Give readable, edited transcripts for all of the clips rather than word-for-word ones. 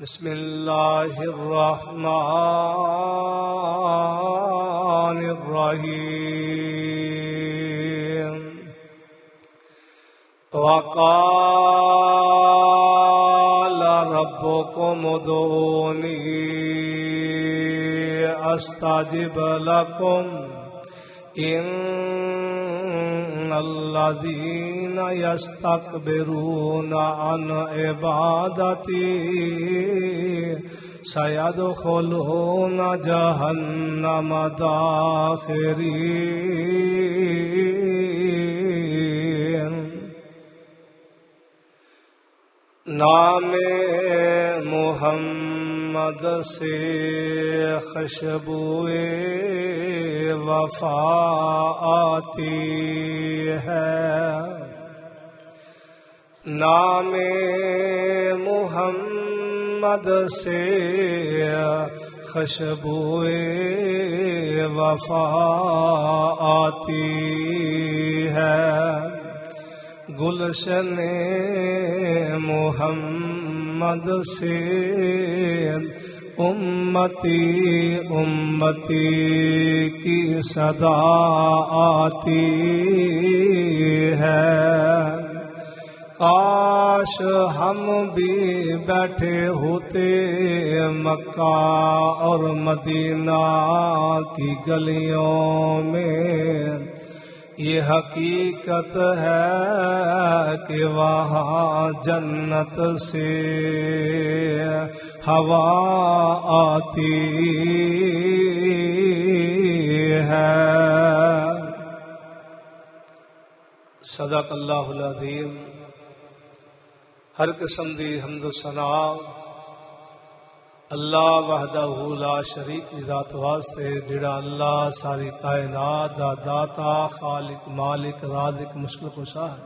بسم اللہ الرحمن الرحیم وقال ربكم ادعوني استجب لكم ان الذين يستكبرون عن عبادتي سيدخلون جهنم داخرين۔ نام محمد سے خوشبوئے وفا آتی ہے، نام محمد سے خوشبوئے وفا آتی ہے، گلشن محمد سے امتی امتی کی صدا آتی ہے۔ کاش ہم بھی بیٹھے ہوتے مکہ اور مدینہ کی گلیوں میں، یہ حقیقت ہے کہ وہاں جنت سے ہوا آتی ہے۔ صدق اللہ العظیم۔ ہر قسم دی حمد و ثنا اللہ وحدہ لا شریک دی ذات واسطے، جڑا اللہ ساری کائنات دا داتا، خالق، مالک، رازق، مشکل کشا ہے۔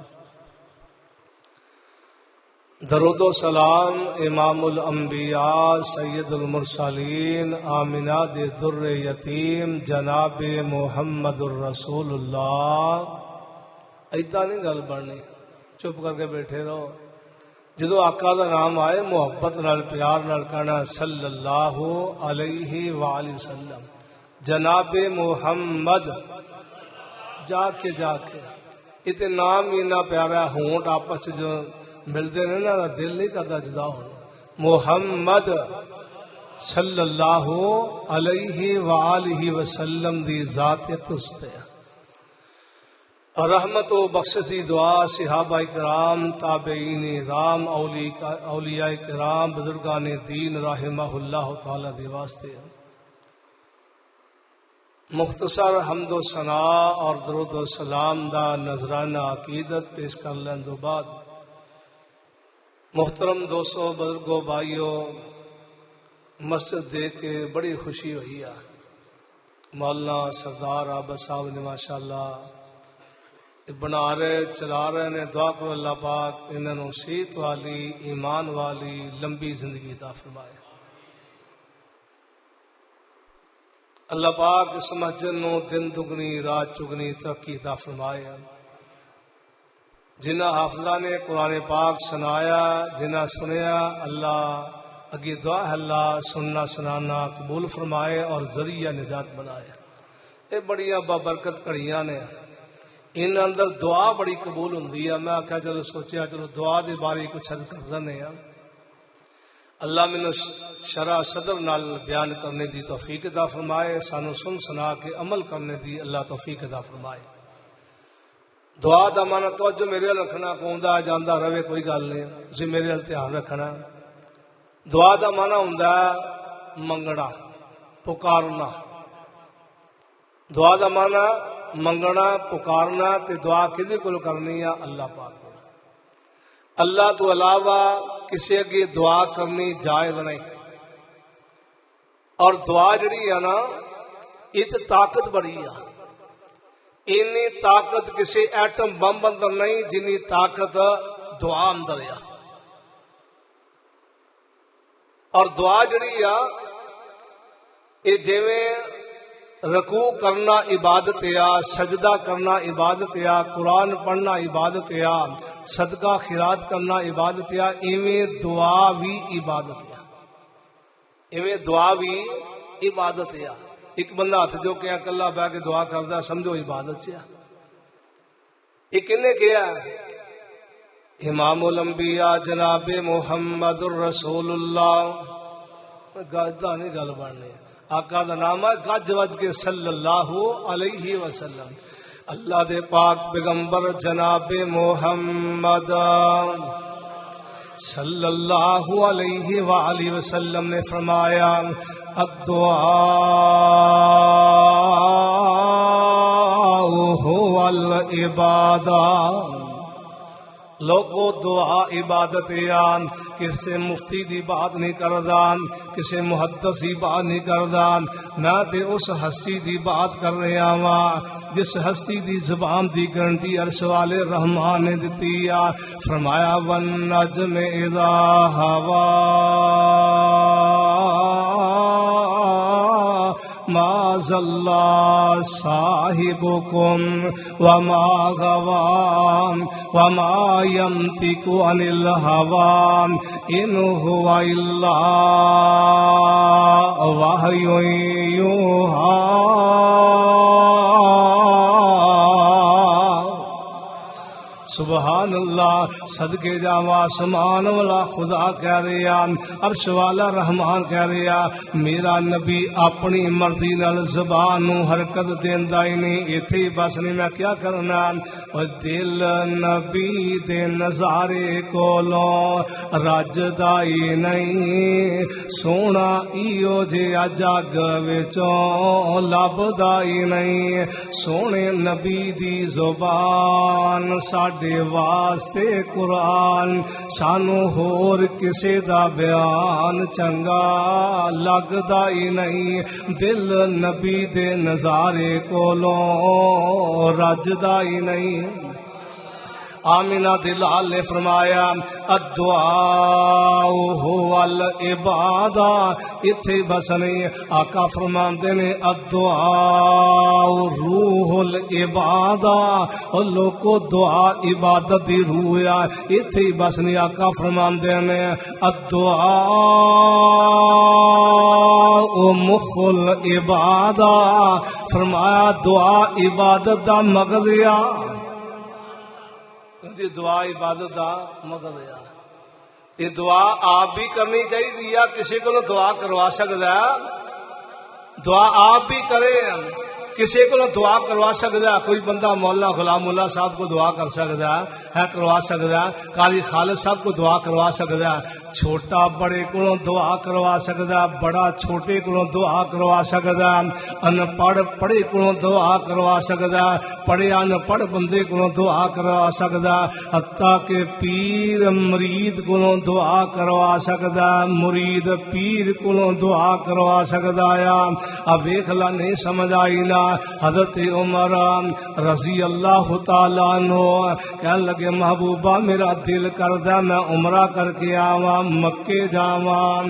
درود و سلام امام الانبیاء سید المرسلین آمنہ دے در یتیم جناب محمد الرسول اللہ۔ ایدہ نہیں گل بڑھنی، چپ کر کے بیٹھے رہو۔ جدو آقا دا نام آئے محبت نال پیار نال کہنا صلی اللہ علیہ وآلہ وسلم، جناب محمد، جا کے اتنے نام ہی نہ پیارا، ہونٹ آپس جو ملتے ہیں نا، دل نہیں کرتا جدا ہونا۔ محمد صلی اللہ علیہ وآلہ وسلم دی ذات تستے رحمت و بخشتی دعا صحابہ کرام، تابعین اعظام، اولیاء کرام، بزرگان دین رحمہ اللہ تعالی دی واسطے مختصر حمد و ثنا اور درود و سلام دا نذرانہ عقیدت پیش کر لین دو بعد، محترم دوستو، بزرگو، بھائیو، مسجد دیکھ کے بڑی خوشی ہوئی ہے۔ مولانا سردار عابد صاحب نے ماشاءاللہ بنا رہے چلا رہے نے، دعا کرو اللہ پاک انہوں نے صحت والی، ایمان والی، لمبی زندگی عطا فرمائے۔ اللہ پاک اس مسجد نو دن دگنی رات چگنی ترقی عطا فرمائے۔ جنہ حافظہ نے قرآن پاک سنایا، جنہ سنیا، اللہ اگی دعا ہے اللہ سننا سنانا قبول فرمائے اور ذریعہ نجات بنائے۔ یہ بڑیاں بابرکت کڑیاں نے، ان اندر دعا بڑی قبول ہوندی ہے۔ میں آخیا چلو سوچیا چلو دعا دے بارے کچھ عرض کر دیں۔ اللہ مینوں شرح صدر نال بیان کرنے دی توفیق عطا فرمائے، سانو سن سنا کے عمل کرنے دی اللہ توفیق عطا فرمائے۔ دعا دا مانا توجہ میرے رکھنا، کوندا جاندا رہے کوئی گل نہیں، تسی میرے دھیان رکھنا۔ دعا دا مانا ہوندا ہے منگنا، پکارنا۔ دعا دا مانا منگنا، پکارنا، تے دعا کدے کول کرنی ہے؟ اللہ پاک کول۔ اللہ تو علاوہ کسی اگے دعا کرنی جائز نہیں۔ اور دعا جڑی ہے نا، یہ طاقت بڑی ہے۔ اینی طاقت کسی ایٹم بم اندر نہیں جنی طاقت دعا اندر ہے۔ اور دعا جڑی ہے یہ جویں رکوع کرنا عبادت ہے، سجدہ کرنا عبادت ہے، قرآن پڑھنا عبادت ہے، صدقہ خیرات کرنا عبادت ہے، ایویں دعا بھی عبادت ہے۔ ایویں دعا بھی عبادت ہے. ایک بندہ ہاتھ جو کہ کلا بہ کے دعا کردا سمجھو عبادت ہے. ایک کنے کیا امام الانبیاء جناب محمد الرسول اللہ گاجدہ نہیں گل بننی. آقا دا نام ہے گج وج کے صلی اللہ علیہ وسلم. اللہ دے پاک پیغمبر جناب محمد صلی اللہ علیہ وآلہ وسلم نے فرمایا الدعاء هو العبادہ. لوگو دعا عبادت یان. کسی مفتی دی بات نہیں کردا، کسی محدث دی بات نہیں کردا، میں تے اس ہستی دی بات کر رہا ہاں جس ہستی دی زبان دی گارنٹی عرش والے رحمان نے دتی آ. فرمایا والنجم اذا ہوا ما ضل صاحبکم وما غوى وما ينطق عن الهوى ان هو الا وحی یوحی. سبحان اللہ. صدقے جاواں آسمان والا خدا کہہ رہا، عرش والا رحمان کہہ رہا میرا نبی اپنی مرضی نال زبان نو حرکت دیندا ہی نہیں. ایتھے بس نہیں میں کیا کرنا. اور دل نبی دے نظارے کولوں رجدا ہی نہیں. سونا ایو جہا جگ وچوں لبدا ہی نہیں. سونے نبی دی زبان ساڈے واسطے قرآن، سانو ہور کسے دا بیان چنگا لگدا ہی نہیں. دل نبی دے نظارے کولوں رجدا ہی نہیں. آمینہ دلال نے فرمایا الدعاء هو العبادہ. اتھے بس نہیں، آقا فرماندے نے الدعاء روح العبادہ. اور لوگو دعا عبادت دی روح ہے. اتھے بس نہیں، آقا فرماندے نے الدعاء مخ العبادہ. فرمایا دعا عبادت دا مغز ہے. جی دعا عبادت دا مقصد ہے. یہ دعا آپ بھی کرنی چاہیے یا کسی کو دعا کروا سکتا ہے؟ دعا آپ بھی کرے، کسی کو دعا کروا سکتا ہے. کوئی بندہ مولانا غلام اللہ صاحب کو دعا کر سکتا ہے کروا سکتا ہے. قاری خالد صاحب کو دعا کروا سکتا ہے. چھوٹا بڑے کو دعا کروا سکتا ہے، بڑا چھوٹے کو دعا کروا سکتا ہے. ان پڑھ پڑھے کو دعا کروا سکتا ہے، پڑھے ان پڑھ بندے کو دعا کروا سکتا ہے. حتیٰ کہ پیر مرید کو دعا کروا سکتا ہے، مرید پیر کو دعا کروا سکتا ہے. اب ویکھ لا نہیں سمجھ آئی نا. حضرت عمر رضی اللہ تعالیٰ عنہ کہنے لگے محبوبہ میرا دل کردا میں عمرہ کر کے آواں، مکے جاواں،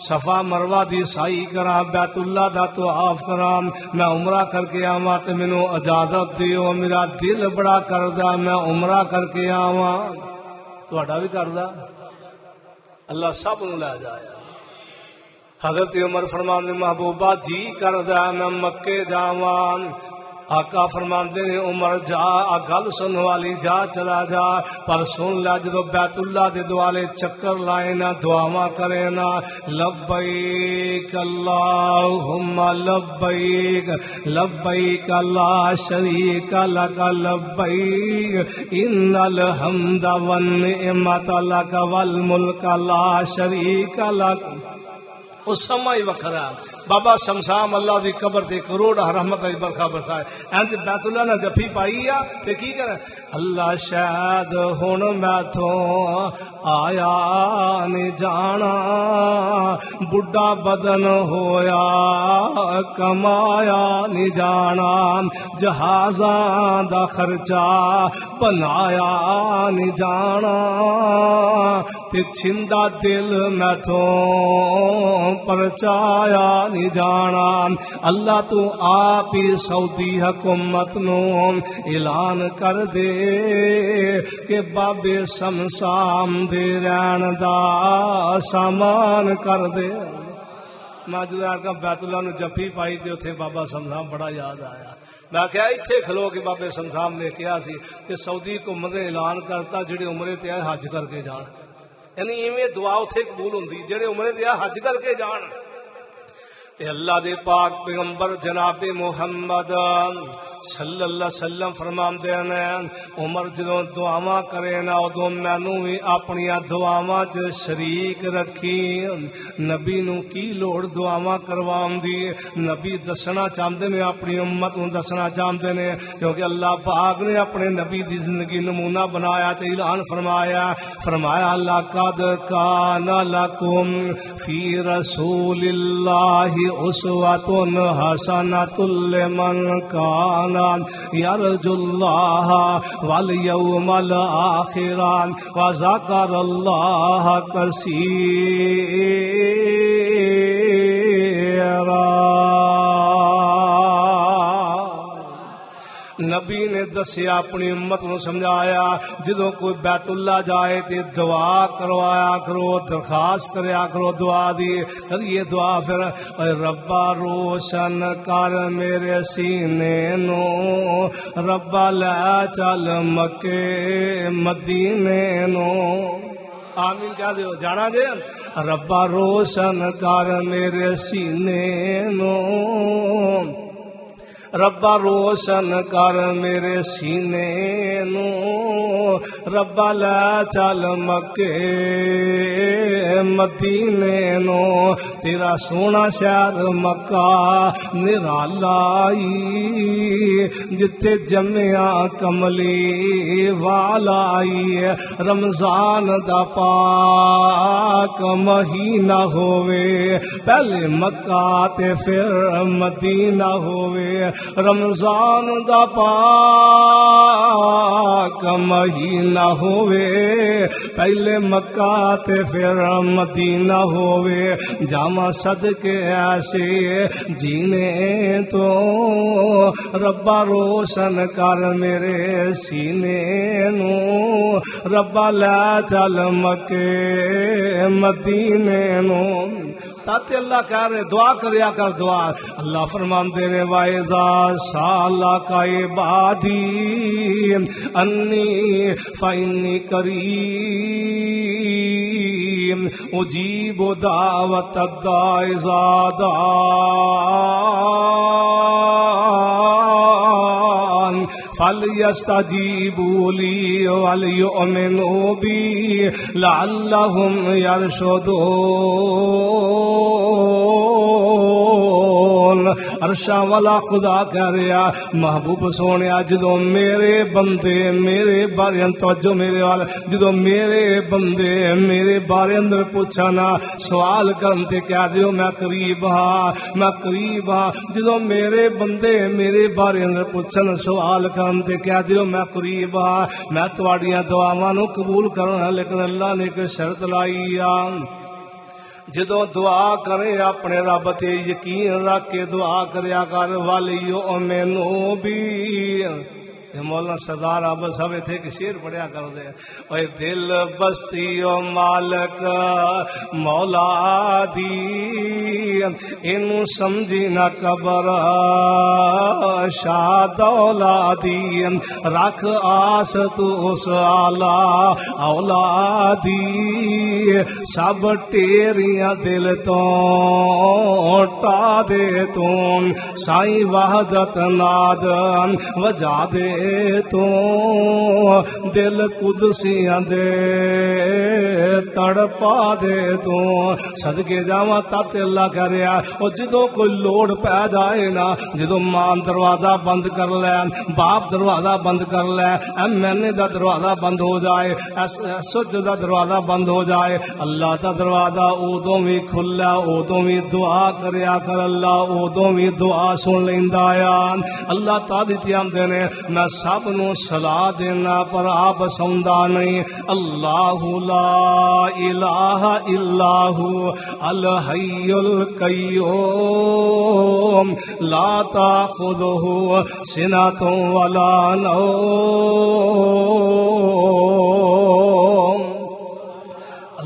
صفا مروہ دی سائی کراں، بیت اللہ دا طواف کراں، میں عمرہ کر کے آواں تے مینوں اجازت دیو. میرا دل بڑا کردا میں عمرہ کر کے آواں. تہاڈا بھی کردا؟ اللہ سب نوں لے جائے. حضرت عمر فرماندے محبوبہ جی کردا میں مکے جاواں. آقا فرماندے نے عمر جا، گل سن والی جا چلا جا، پر سن لے جدو بیت اللہ دے دوالے چکر لائے نا دعاواں کرے نا لبیک اللہم لبیک لبیک لا شریک لک لبیک ان الحمد والنعمت لک والملک لا شریک لک. اس سما ہی وکھرا. بابا شمشام اللہ دی قبر تے کروڑ رحمت دی برکھا برسائے. اینج بیت اللہ نے جفی پائی آ تے کی کرے اللہ شاید ہن میں تو آیا نہیں جانا، بڈھا بدن ہویا کمایا نہیں جانا، جہازاں دا خرچہ بنایا نہیں جانا، تے چھندا دل میں تو پرچایا نہیں جانا. اللہ تو آپ ہی سعودی حکومت نو اعلان کر دے کہ بابے شمشام دے رہن دا سامان کر دے. میں جدو بیت اللہ نو جفی پائی تے اتنے بابا سمسام بڑا یاد آیا. میں کہا اتنے کھلو کے بابے سمسام نے کہا سی کہ سعودی حکومت نے اعلان کرتا جڑے عمرے تے آئے حج کر کے جان. یعنی ایویں دعا اتنے قبول ہوندی جڑے عمرے تے آئے حج کر کے جان. تے اللہ دے پاک پیغمبر جناب محمد صلی اللہ علیہ وسلم فرماندے نے عمر جدوں دعاواں کرے نا ادوں مینوں وی اپنی دعاواں چ شریک رکھی. نبی نو کی لوڑ دعاواں کروان دی؟ نبی دسنا چاہندے نے اپنی امت نو دسنا چاہندے نے کیونکہ اللہ پاک نے اپنے نبی دی زندگی نمونہ بنایا تے اعلان فرمایا لقد کان لکم فی رسول اللہ اسوۃ حسنۃ لمن کان یرجو اللہ والیوم الآخر وذکر اللہ کثیرا. نبی نے دسیا اپنی امت نو سمجھایا جدوں کوئی بیت اللہ جائے تے دعا کروایا کرو درخواست کریا کرو دعا دی کریے دعا پھر ربا روشن کر میرے سینے نو ربا لے چل مکے مدینے نو. آمین کہہ دیو جانا جے. ربا روشن کر میرے سینے نو ربا روشن کر میرے سینے نو ربا لے چل مکے مدینے نو. تیرا سونا شہر مکہ نرالائی جتے جمیا کملی والائی. رمضان دا پاک مہینہ ہووے پہلے مکہ تے پھر مدینہ ہووے. رمضان دا پاک مہینہ ہووے پہلے مکہ تے پھر مدینہ ہووے. جاواں صدقے ایسے جینے تو ربا روشن کر میرے سینے نو ربا لے چل مکے مدینے نو. تاتے اللہ کہہ رہے دعا کریا کر دعا. اللہ فرماندے نے وَإِذَا سَأَلَكَ عِبَادِي أَنِّي فَإِنِّي قَرِيبٌ أُجِيبُ دَعْوَةَ الدَّاعِ إِذَا دَعَانِ فَلْيَسْتَجِيبُوا لِي وَلْيُؤْمِنُوا بِي لَعَلَّهُمْ يَرْشُدُونَ. عرشاں والا خدا کہہ رہا محبوب سونے جدو میرے بندے میرے بارے توجہ میرے وال جدو میرے بندے میرے بارے اندر پوچھنا سوال کرن تے کہہ دیو میں قریب ہاں. جدو میرے بندے میرے بارے اندر پوچھن سوال کرن تے کہہ دیو میں قریب ہاں. میں تواڈیاں دعاواں نو قبول کرنا لیکن اللہ نے ایک شرط لائی آ جدو دعا کرے اپنے رب تے یقین رکھ کے دعا کریا کر. وَلْيُؤْمِنُوا بِي. مولانا سردار آباد صاحب تھے کہ شیر پڑھیا کر دے اے دل بستی او مالک مولا دی اینو سمجھی نہ قبر شاہ دولادی. رکھ آس تو اس آلہ اولادی سب ٹیریاں دل تو ٹا دے تم سائیں وحدت ناد وجا دے تو دل قدسیاں دے تڑپا دے تو. صدقے جاواں تت اللہ کہہ رہا او جدوں کوئی لوڑ پہ جائے نا جدوں ماں دروازہ بند کر لے باپ دروازہ بند کر لے ایم این اے دا دروازہ بند ہو جائے ایس دا دروازہ بند ہو جائے اللہ دا دروازہ ادوں بھی کھلا ادوں بھی دعا کریا کر اللہ ادوں بھی دعا سن لیندا آ. اللہ تعالی تے آندے نے میں سب نو صلاح دینا پر آپ سوندا نہیں. اللہ لا الہ الا هو الحی القیوم لا تاخذہ سنۃ ولا نوم.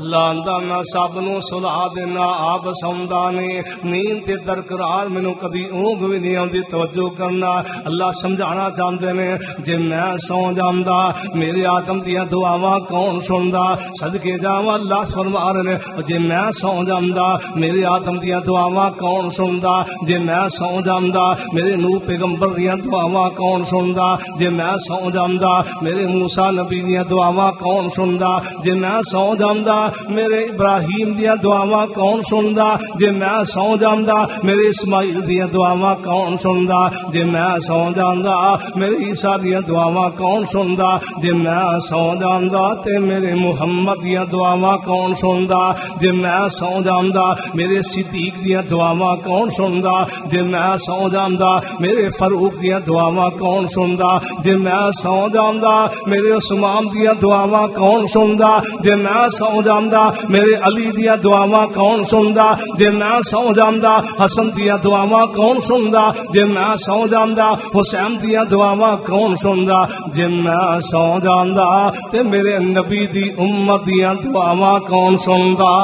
اللہ آندا میں سب نو سلا دینا آپ سوندا نے نیند تے درقرار مینوں کدی اونگ بھی نہیں آندی توجہ کرنا اللہ سمجھانا چاہتے نے جے میں سو جاندا میرے آدم دیاں دعاواں کون سندا صدقے جاواں اللہ فرما رہے نے جے میں سو جاندا میرے آدم دیاں دعاواں کون سندا جے میں سو جاندا میرے نوح پیغمبر دیاں دعاواں کون سندا جے میں سو جاندا میرے موسیٰ نبی دیاں دعاواں کون سندا جے میں سو جاندا میرے ابراہیم دیاں دعاواں کون سندا جے میں سو جاندا میرے اسماعیل دیاں دعاواں کون سندا جے میں سو جاندا میرے عیسیٰ دیاں دعاواں کون سندا جے میں سو جاندا تے میرے محمد دیاں دعاواں کون سندا جے میں سو جاندا میرے صدیق دیاں دعاواں کون سندا جے میں سو جاندا میرے فاروق دیاں دعاواں کون سندا جے میں سو جاندا میرے عثمان دیاں دعاواں کون سندا جے میں سو جاندا میرے علی دیاں دعاواں کون سندا جے میں سو جاندا حسن دیاں دعاواں کون سندا جے میں سو جاندا حسین دیاں دعاواں کون سندا جے میں سو جاندا تے میرے نبی دی امت دیاں دعاواں کون سندا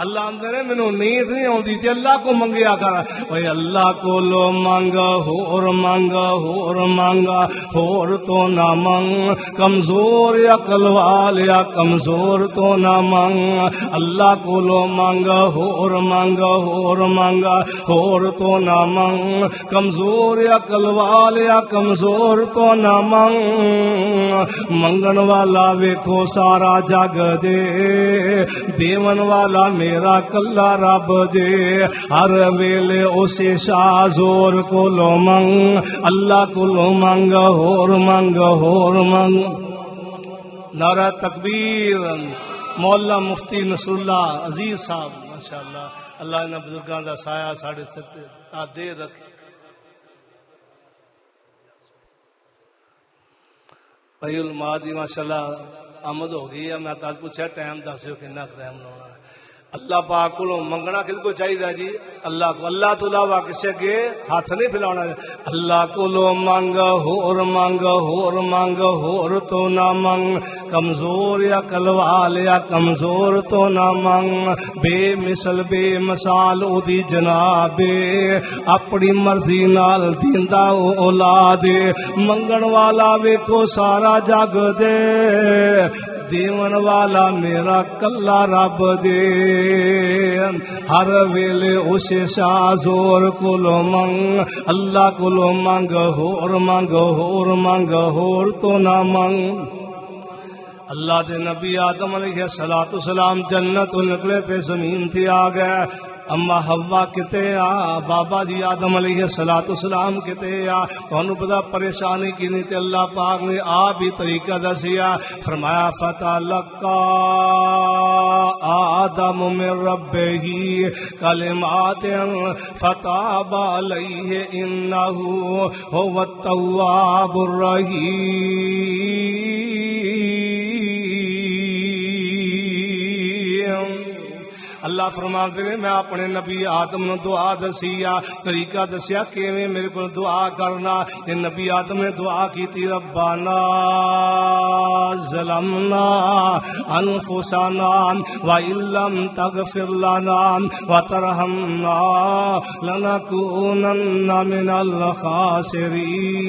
اللہ اندر مینوں نیند نہیں آندی تے اللہ کو منگیا کر اوے اللہ کو لو مانگ ہور مانگ ہور مانگ ہور تو نہ مانگ کمزور عقل والیا کمزور تو نہ مانگ اللہ کو لو مانگ ہور مانگ ہور مانگ ہور تو نہ مانگ کمزور عقل والیا کمزور تو نہ مانگ منگن والا ویکھو سارا جگ دے دیون والا میرا کلا رب دے ہر ویلے اسے شاہ زور کو لو منگ اللہ کو لو منگ ہور منگ ہور منگ نعرہ تکبیر مولا مفتی نصر اللہ عزیز صاحب ماشاءاللہ اللہ نے بزرگاں دا سایہ ساڑھے ستے دے رکھے بھائی علماء دی ماشاءاللہ آمد ہو گئی ہے میں تاج پوچھا ٹائم دسو کتنا ٹائم لانا ہے اللہ پاک کو منگنا کس کو چاہیے جی اللہ کو اللہ تو علاوہ کسی کے ہاتھ نہیں پھیلانا اللہ کو لو مانگ ہور مانگ ہور مانگ ہور تو نہ مانگ کمزور یا کلوال یا کمزور تو نہ مانگ بے مثل بے مثال او دی جناب اپنی مرضی نال دیندا او اولاد منگن والا ویکھو سارا جگ دے دیون والا میرا کلا رب دے ہر ویلے اسے شاہ زور کو لو منگ اللہ کو لو منگ ہور منگ ہور منگ ہور تو نہ منگ اللہ دے نبی آدم علیہ السلام جنت نکلے تے زمین تے آ گئے اما حوا کتے آ بابا جی آدم علیہ السلام کتے آ تانوں پتہ پریشانی کی نہیں تے اللہ پاک نے بھی طریقہ دسیا فرمایا فتلقى آدم من ربه کلمات فتاب علیہ انه هو التواب الرحیم اللہ فرماتے ہیں میں اپنے نبی آدم نے دعا دسیا طریقہ دسیا کیویں میرے کو دعا کرنا تے نبی آدم نے دعا کی تھی ربنا ظلمنا انفسنا وان لم تغفر لنا وترحمنا لنكونن من الخاسرین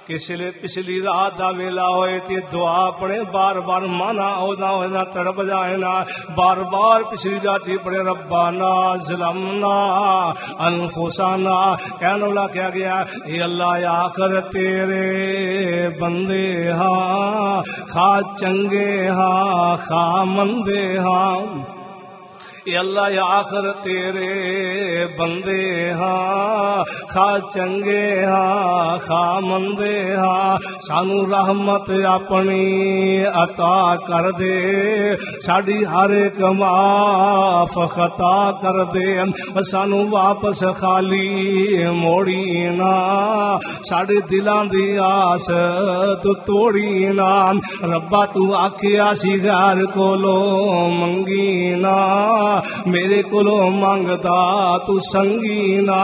پچھلی رات دا ویلا ہوئے تے دعا پڑھے بار بار مانا ہونا تڑپ جائے نا بار بار پچھلی رات پڑھے ربنا ظلمنا انفسنا کہنے والا کیا گیا اے اللہ آخر تیرے بندے ہاں خواہ چنگے ہاں خواہ مندے ہاں اے اللہ یا آخر تیرے بندے ہاں خواہ چنگے ہاں خواہ مندے ہاں سانو رحمت اپنی عطا کر دے ساڈی ہر ایک معاف خطا کر دے سانو واپس خالی موڑی نا ساڈے دلاں دی آس تو توڑی نا ربا تو آکھیا سی غیر کولو منگی نا میرے کولو منگدا تو سنگینا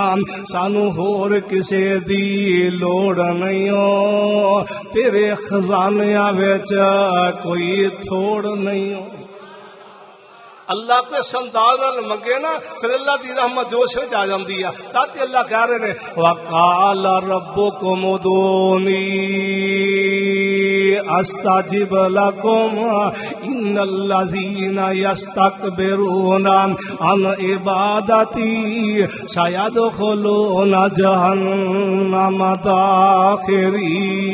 سانو ہور کسے دی لوڑ نہیں ہو تیرے خزانیاں وچ کوئی تھوڑ نہیں ہو اللہ کو سمدار نال منگے نا پھر اللہ دی رحمت جوش وچ آ جاندی ہے تاکہ اللہ کہہ رہے نے وقال ربکم ادعونی استجب لکم ان الذین یستکبرون عن عبادتی سیدخلون جہنم داخرین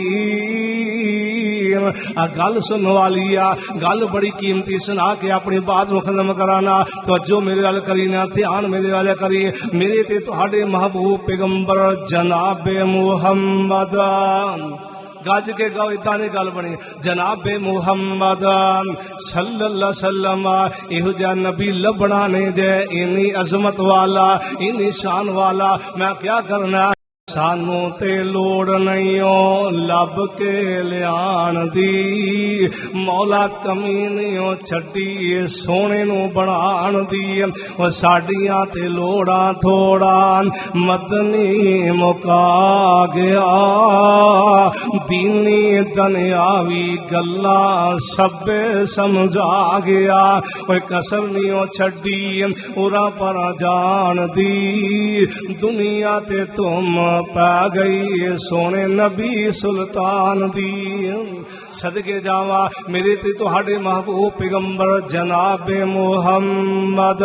گل سن والی آ گل بڑی قیمتی سنا کے اپنی بات نو ختم کرانا توجہ میرے وال کرینا دھیان میرے والے کری میرے تے تہاڈے محبوب پیغمبر جناب محمد گج کے گاؤ ادھا نہیں گل بنی جناب محمد صلی اللہ علیہ وسلم یہ جا نبی لبنا نے جے اینی عظمت والا اینی شان والا میں کیا کرنا سانو تے لوڑ نہیں ہو لب کے لیان دی مولا کمی نہیں ہو چھڈی سونے نو بنان دی او ساڈیاں تے لوڑاں تھوڑا مدنی مکا گیا دینی دنیاوی گلاں سب سمجھا گیا کوئی کسر نہیں ہو چھڈی اورا پر جان دی دنیا تے تم پا گئی سونے نبی سلطان دی صدقے جاوا میرے تے تہاڈے محبوب پیغمبر جناب محمد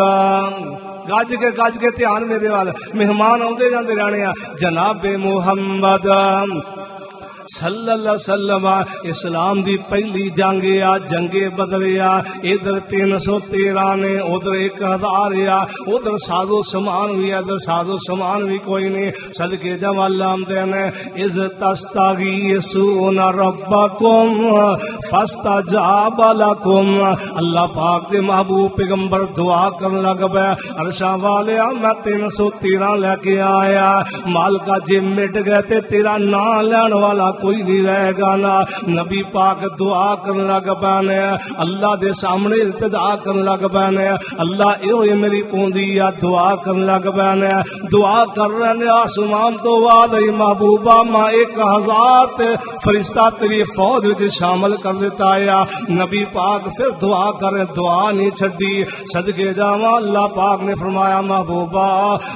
گج کے دھیان میرے وال مہمان آندے جاندے رہنے جناب محمد صلی اللہ علیہ وسلم اسلام دی پہلی جنگ آ جنگ بدر آ ادھر 313 نے ادھر 1000 آ ادھر سازو سامان بھی ادھر سازو سامان بھی کوئی نہیں صدقے جوال آمدے نے اذ تستغیثون ربکم فاستجاب لکم اللہ پاک دے محبوب پیغمبر دعا کرن لگ پے عرشاں والے میں 313 لے کے آیا مالکا جے مٹ گئے تے تیرا نام لین والا کوئی نہیں رہے گا نا نبی پاک دعا کرن لگ پینے اللہ دے سامنے التجا کرن لگ پینے اللہ ایو میری پوندی یا دعا کرن لگ پینے دعا کر رہے آسمان تو بعد محبوبہ ماں 1000 تے فرشتہ تیری فوج وچ شامل کر دیتا ہے نبی پاک پھر دعا کرے دعا نہیں چھڈی صدقے جاواں اللہ پاک نے فرمایا محبوبہ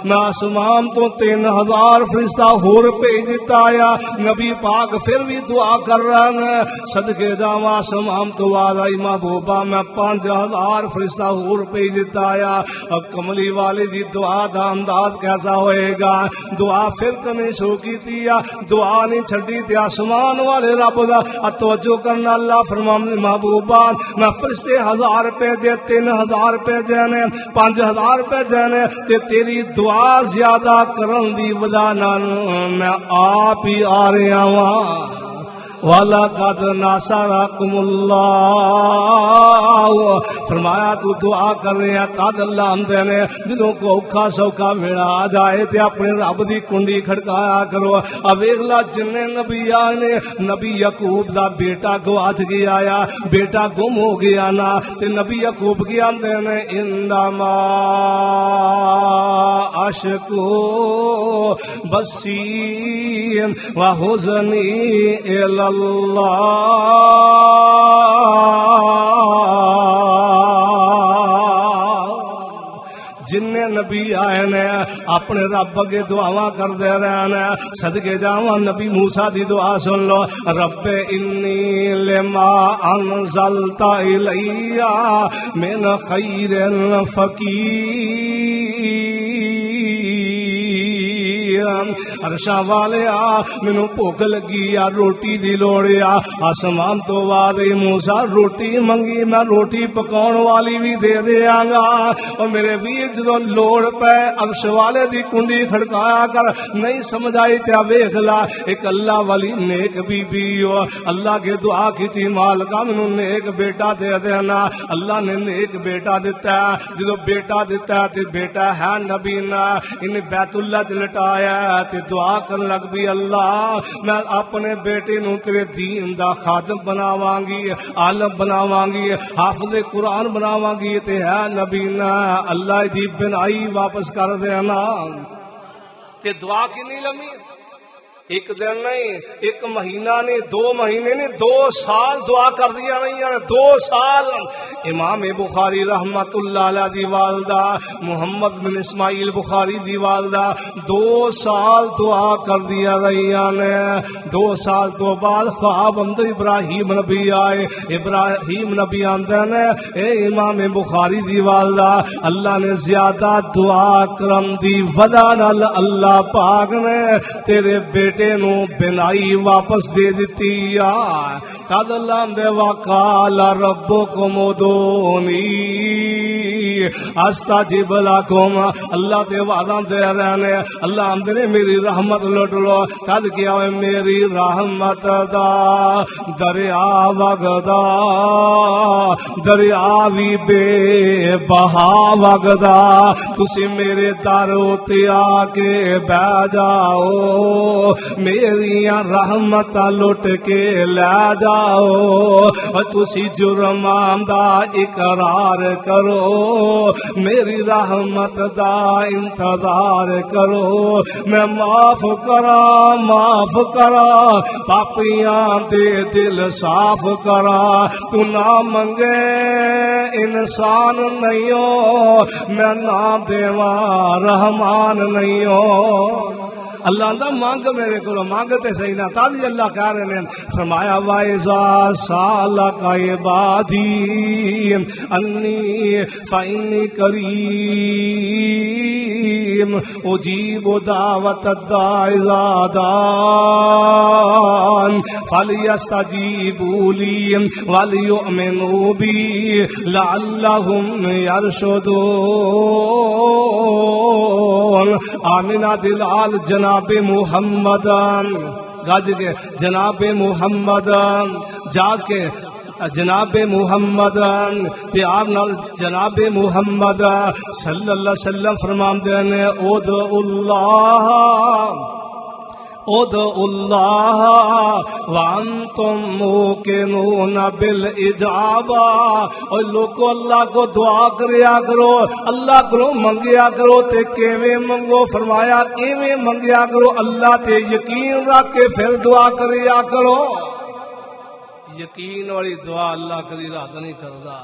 میں آسمان تو 3000 فرشتہ ہور بھیج دیتا ہے نبی پاک پھر بھی دعا کر رہے ہیں صدقے جاواں آسمان تو بعد آئی محبوبہ میں 5000 فرشتہ ہور بھیج دیتا ہے کملی والی دی دعا دا انداز کیسا ہوئے گا دعا پھر کنے شو کی تیا دعا نہیں چھڈی تے آسمان والے رب دا توجہ کرنا اللہ فرمانے محبوبہ میں فرشتے 1000 روپے دے 3000 روپے دینے 5000 روپے دینے تے تیری دعا زیادہ کرن دی وجہ نال میں آپ ہی آ رہا ہوں وَلَقَدْ نَصَرَكُمُ اللَّهُ فرمایا تو دعا کر رہے ہیں قد اللہ آمدے نے جنہوں کو اوکھا سوکھا ویڑا آ جائے تے اپنے رب دی کنڈی کھڑکایا کرو اب اگلا جننے نبی آنے نبی یعقوب دا بیٹا گواچ گیا آیا بیٹا گم ہو گیا نا تے نبی یعقوب کی آمدے نے انما اشکو بسی وحزنی الاللہ جن نبی آئے نے اپنے رب اگے دعاواں کردے رہنے صدقے جاواں نبی موسیٰ دی دعا سن لو رب انی لما انزلت الی من خیر فقیر عرشاں والے مینوں بھوک لگی آ روٹی دی لوڑ آ آسمان تو بعد موسیٰ روٹی منگی میں روٹی پکاؤن والی بھی دے دیاں گا اور میرے ویر جدوں لوڑ پے عرش والے دی کنڈی کھڑکایا کر نہیں سمجھ آئی تے ویکھ لا ایک اللہ والی نیک بی بی ہو اللہ کے دعا کیتی مالکا مینوں نیک بیٹا دے دینا اللہ نے نیک بیٹا دیتا ہے جدوں بیٹا دیتا ہے تے بیٹا ہے نبی نا ان بیت اللہ تے لٹایا تے دعا کر لگ بھی اللہ میں اپنے بیٹے نو تیرے دین دا خادم بناواں گی، عالم بناواں گی، حافظ قرآن بناواں گی تے ہے نبی نہ اللہ دی بنائی واپس کر دینا۔ تے دعا کنی لمبی، ایک دن نہیں، ایک مہینہ نہیں، 2 مہینے نہیں، 2 سال دعا کر دیا نہیں یار، 2 سال۔ امام بخاری رحمت اللہ علیہ دی والدہ محمد بن اسماعیل بخاری دی والدہ 2 سال دعا کر دیا رہی نے۔ 2 سال تو بعد خواب اندر ابراہیم نبی آئے، ابراہیم نبی آندے نے اے امام بخاری دی والدہ اللہ نے زیادہ دعا کرن دی وجہ نال اللہ پاک نے تیرے بیٹے نو بنائی واپس دے دیتی آ۔ قد لاندے وقال ربکم ادعونی استجب لکم، اللہ دے وعدہ دے رہنے، اللہ اندرے میری رحمت لٹ لو۔ قد کیا ہوئے میری رحمت دا دریا وگدا، دریا بھی بے بہا وگدا، تسی میرے در تے آ کے بہ جاؤ، میری رحمت لٹ کے لے جاؤ، تسی جرمان دا اقرار کرو، میری رحمت دا انتظار کرو، میں معاف کرا پاپیاں دے دل صاف کرا، تو نہ منگے انسان نہیں ہو، میں نہ دیواں رحمان نہیں ہو۔ اللہ دا مانگ میرے کو مانگتے صحیح نہ تازی اللہ کہہ رہے ہیں، فرمایا وَإِذَا سَأَلَكَ عِبَادِي أَنِّي فَإِنِّي قَرِيبٌ أُجِيبُ دَعْوَةَ الدَّاعِ إِذَا دَعَانِ فَلْيَسْتَجِيبُوا لِي وَلْيُؤْمِنُوا بِي لَعَلَّهُمْ يَرْشُدُونَ۔ آمینہ دلال جناب محمد گج کے جناب محمد جا کے جناب محمد پیار نال جناب محمد صلی اللہ علیہ وسلم فرماندے نے ادعوا اللہ وانتم موقنون بالاجابہ، اور لوگو اللہ کو دعا کریا کرو، اللہ کو منگیا کرو تے کیویں منگو، فرمایا کیویں منگیا کرو، اللہ تے یقین رکھ کے پھر دعا کریا کرو۔ یقین والی دعا اللہ کبھی رد نہیں کردا۔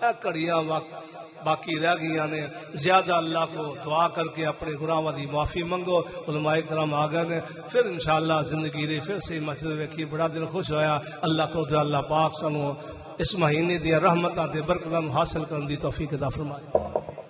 اے کڑیاں وقت باقی رہ گئی نے، زیادہ اللہ کو دعا کر کے اپنے گناہوں دی معافی منگو۔ علماء کرام آ گئے نے، پھر انشاءاللہ زندگی رہی، پھر سے مسجد ویکھی، بڑا دل خوش ہویا۔ اللہ کو اللہ پاک سانو اس مہینے دی رحمتاں تے برکتاں حاصل کرن دی توفیق عطا فرمائے۔